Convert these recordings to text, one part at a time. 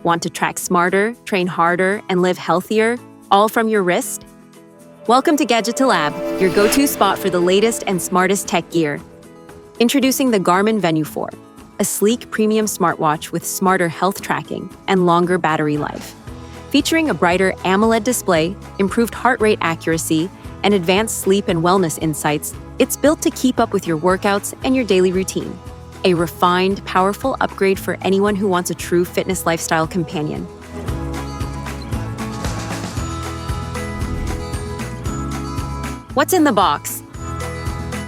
Want to track smarter, train harder, and live healthier, all from your wrist? Welcome to Gadgeto Lab, your go-to spot for the latest and smartest tech gear. Introducing the Garmin Venu 4, a sleek premium smartwatch with smarter health tracking and longer battery life. Featuring a brighter AMOLED display, improved heart rate accuracy, and advanced sleep and wellness insights, it's built to keep up with your workouts and your daily routine. A refined, powerful upgrade for anyone who wants a true fitness lifestyle companion. What's in the box?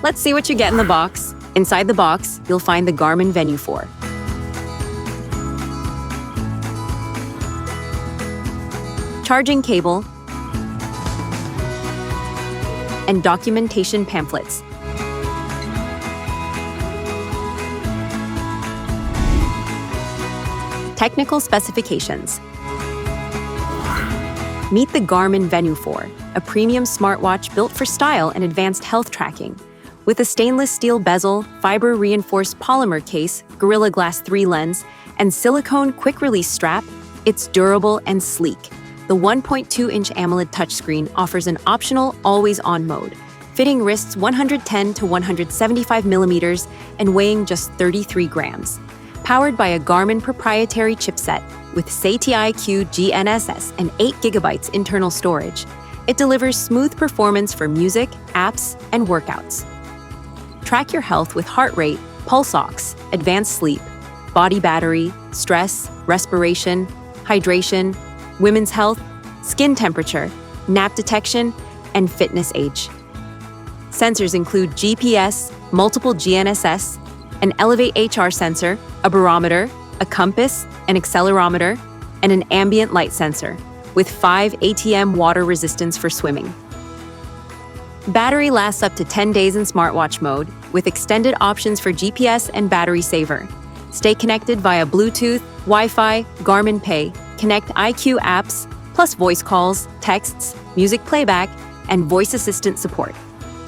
Let's see what you get in the box. Inside the box, you'll find the Garmin Venu 4. Charging cable and documentation pamphlets. Technical specifications. Meet the Garmin Venu 4, a premium smartwatch built for style and advanced health tracking. With a stainless steel bezel, fiber-reinforced polymer case, Gorilla Glass 3 lens, and silicone quick-release strap, it's durable and sleek. The 1.2-inch AMOLED touchscreen offers an optional always-on mode, fitting wrists 110 to 175 millimeters and weighing just 33 grams. Powered by a Garmin proprietary chipset with SATiQ GNSS and 8 GB internal storage, it delivers smooth performance for music, apps, and workouts. Track your health with heart rate, pulse ox, advanced sleep, body battery, stress, respiration, hydration, women's health, skin temperature, nap detection, and fitness age. Sensors include GPS, multiple GNSS, an Elevate HR sensor, a barometer, a compass, an accelerometer, and an ambient light sensor, with 5 ATM water resistance for swimming. Battery lasts up to 10 days in smartwatch mode, with extended options for GPS and battery saver. Stay connected via Bluetooth, Wi-Fi, Garmin Pay, Connect IQ apps, plus voice calls, texts, music playback, and voice assistant support.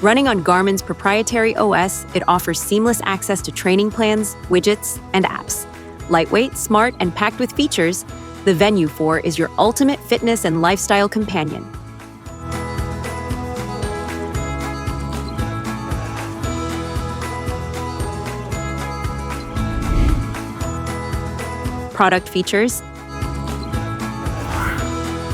Running on Garmin's proprietary OS, it offers seamless access to training plans, widgets, and apps. Lightweight, smart, and packed with features, the Venu 4 is your ultimate fitness and lifestyle companion. Product features.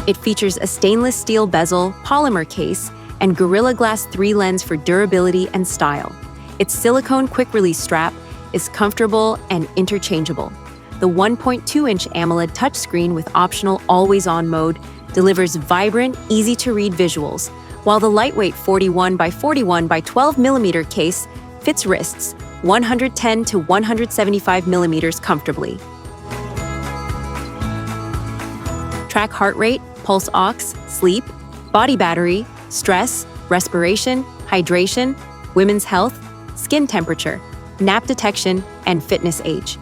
It features a stainless steel bezel, polymer case, and Gorilla Glass 3 lens for durability and style. Its silicone quick-release strap is comfortable and interchangeable. The 1.2-inch AMOLED touchscreen with optional always-on mode delivers vibrant, easy-to-read visuals, while the lightweight 41 by 41 by 12 millimeter case fits wrists 110 to 175 millimeters comfortably. Track heart rate, pulse ox, sleep, body battery, stress, respiration, hydration, women's health, skin temperature, nap detection, and fitness age.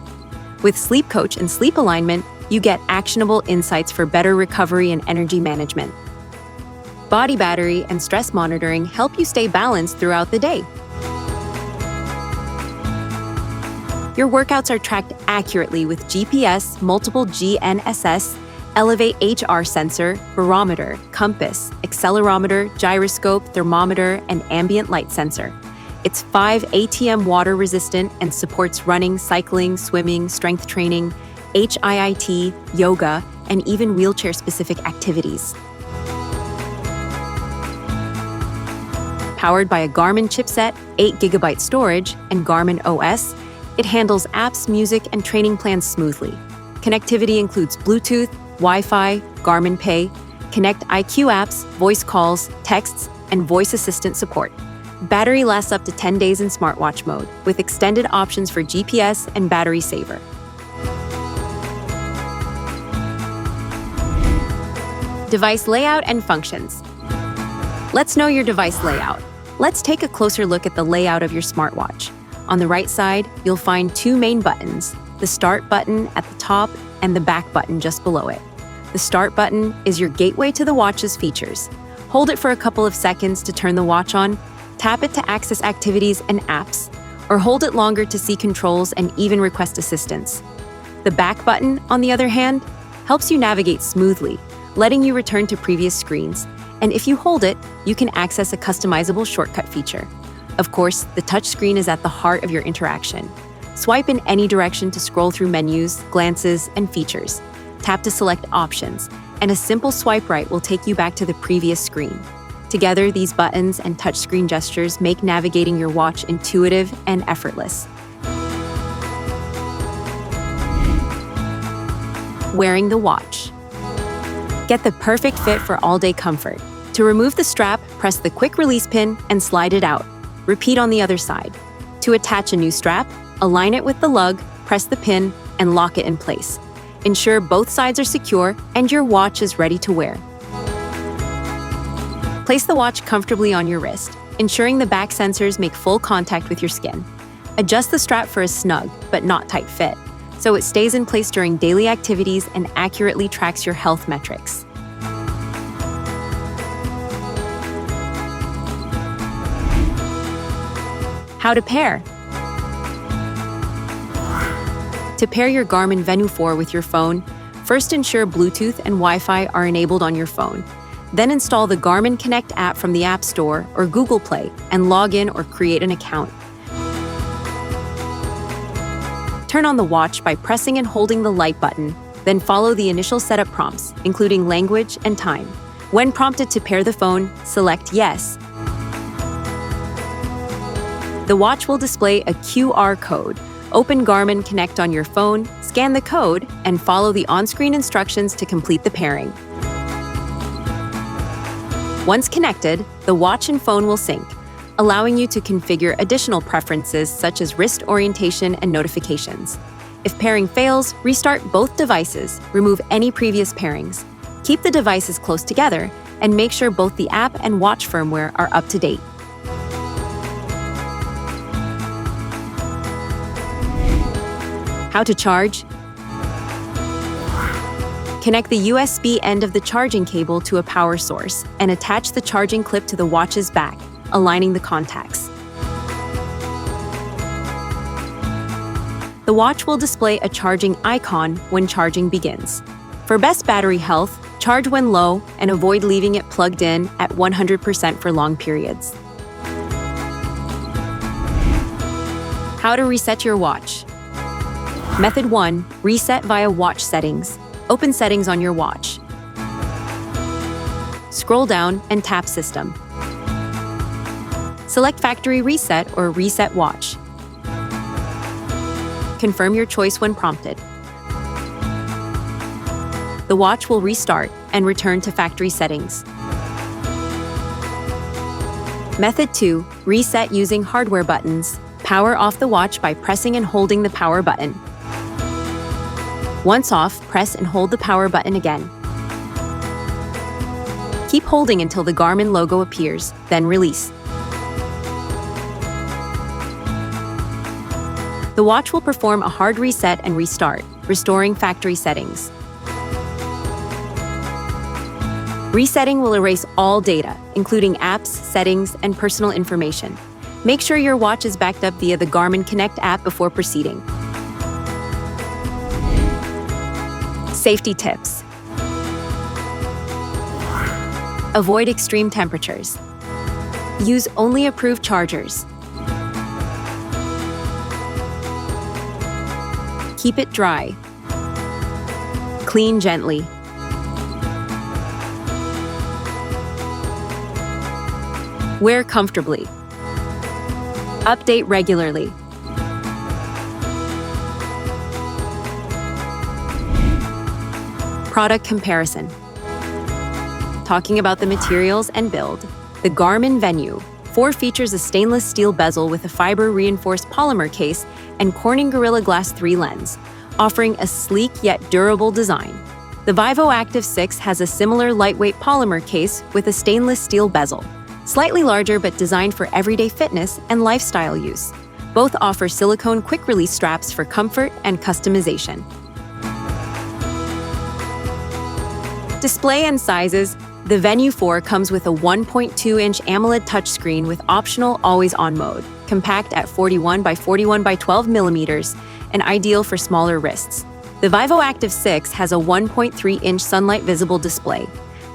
With Sleep Coach and Sleep Alignment, you get actionable insights for better recovery and energy management. Body battery and stress monitoring help you stay balanced throughout the day. Your workouts are tracked accurately with GPS, multiple GNSS, Elevate HR sensor, barometer, compass, accelerometer, gyroscope, thermometer, and ambient light sensor. It's 5 ATM water resistant and supports running, cycling, swimming, strength training, HIIT, yoga, and even wheelchair-specific activities. Powered by a Garmin chipset, 8 GB storage, and Garmin OS, it handles apps, music, and training plans smoothly. Connectivity includes Bluetooth, Wi-Fi, Garmin Pay, Connect IQ apps, voice calls, texts, and voice assistant support. Battery lasts up to 10 days in smartwatch mode, with extended options for GPS and battery saver. Device layout and functions. Let's know your device layout. Let's take a closer look at the layout of your smartwatch. On the right side, you'll find 2 main buttons, the Start button at the top and the Back button just below it. The Start button is your gateway to the watch's features. Hold it for a couple of seconds to turn the watch on, tap it to access activities and apps, or hold it longer to see controls and even request assistance. The Back button, on the other hand, helps you navigate smoothly, letting you return to previous screens. And if you hold it, you can access a customizable shortcut feature. Of course, the touchscreen is at the heart of your interaction. Swipe in any direction to scroll through menus, glances, and features. Tap to select options, and a simple swipe right will take you back to the previous screen. Together, these buttons and touchscreen gestures make navigating your watch intuitive and effortless. Wearing the watch. Get the perfect fit for all-day comfort. To remove the strap, press the quick release pin and slide it out. Repeat on the other side. To attach a new strap, align it with the lug, press the pin, and lock it in place. Ensure both sides are secure and your watch is ready to wear. Place the watch comfortably on your wrist, ensuring the back sensors make full contact with your skin. Adjust the strap for a snug, but not tight fit, so it stays in place during daily activities and accurately tracks your health metrics. How to pair. To pair your Garmin Venu 4 with your phone, first ensure Bluetooth and Wi-Fi are enabled on your phone. Then install the Garmin Connect app from the App Store or Google Play and log in or create an account. Turn on the watch by pressing and holding the light button, then follow the initial setup prompts, including language and time. When prompted to pair the phone, select Yes. The watch will display a QR code. Open Garmin Connect on your phone, scan the code, and follow the on-screen instructions to complete the pairing. Once connected, the watch and phone will sync, allowing you to configure additional preferences such as wrist orientation and notifications. If pairing fails, restart both devices, remove any previous pairings. Keep the devices close together, and make sure both the app and watch firmware are up to date. How to charge. Connect the USB end of the charging cable to a power source and attach the charging clip to the watch's back, aligning the contacts. The watch will display a charging icon when charging begins. For best battery health, charge when low and avoid leaving it plugged in at 100% for long periods. How to reset your watch. Method 1. Reset via watch settings. Open Settings on your watch. Scroll down and tap System. Select Factory Reset or Reset Watch. Confirm your choice when prompted. The watch will restart and return to factory settings. Method 2. Reset using hardware buttons. Power off the watch by pressing and holding the power button. Once off, press and hold the power button again. Keep holding until the Garmin logo appears, then release. The watch will perform a hard reset and restart, restoring factory settings. Resetting will erase all data, including apps, settings, and personal information. Make sure your watch is backed up via the Garmin Connect app before proceeding. Safety tips. Avoid extreme temperatures. Use only approved chargers. Keep it dry. Clean gently. Wear comfortably. Update regularly. Product comparison. Talking about the materials and build, the Garmin Venu 4 features a stainless steel bezel with a fiber-reinforced polymer case and Corning Gorilla Glass 3 lens, offering a sleek yet durable design. The Vivo Active 6 has a similar lightweight polymer case with a stainless steel bezel, slightly larger but designed for everyday fitness and lifestyle use. Both offer silicone quick-release straps for comfort and customization. Display and sizes. The Venu 4 comes with a 1.2-inch AMOLED touchscreen with optional always-on mode, compact at 41 by 41 by 12 millimeters, and ideal for smaller wrists. The Vivo Active 6 has a 1.3-inch sunlight visible display,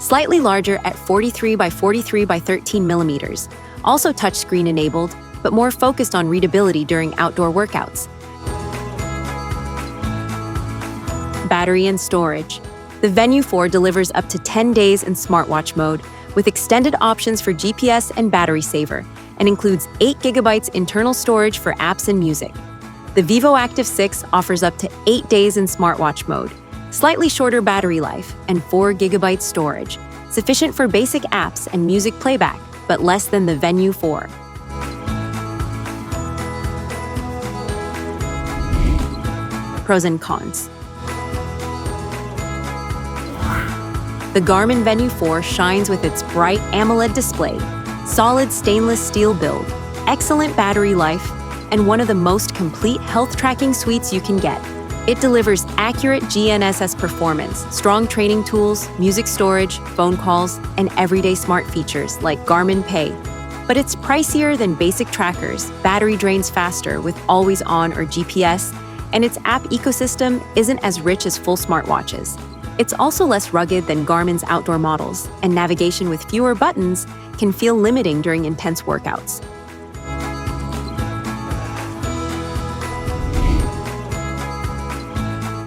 slightly larger at 43 by 43 by 13 millimeters, also touchscreen enabled, but more focused on readability during outdoor workouts. Battery and storage. The Venu 4 delivers up to 10 days in smartwatch mode, with extended options for GPS and battery saver, and includes 8 GB internal storage for apps and music. The Vivo Active 6 offers up to 8 days in smartwatch mode, slightly shorter battery life, and 4 GB storage, sufficient for basic apps and music playback, but less than the Venu 4. Pros and cons. The Garmin Venu 4 shines with its bright AMOLED display, solid stainless steel build, excellent battery life, and one of the most complete health tracking suites you can get. It delivers accurate GNSS performance, strong training tools, music storage, phone calls, and everyday smart features like Garmin Pay. But it's pricier than basic trackers, battery drains faster with always on or GPS, and its app ecosystem isn't as rich as full smartwatches. It's also less rugged than Garmin's outdoor models, and navigation with fewer buttons can feel limiting during intense workouts.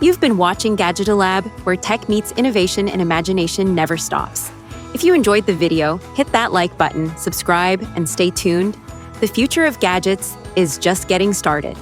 You've been watching Gadgeto Lab, where tech meets innovation and imagination never stops. If you enjoyed the video, hit that like button, subscribe, and stay tuned. The future of gadgets is just getting started.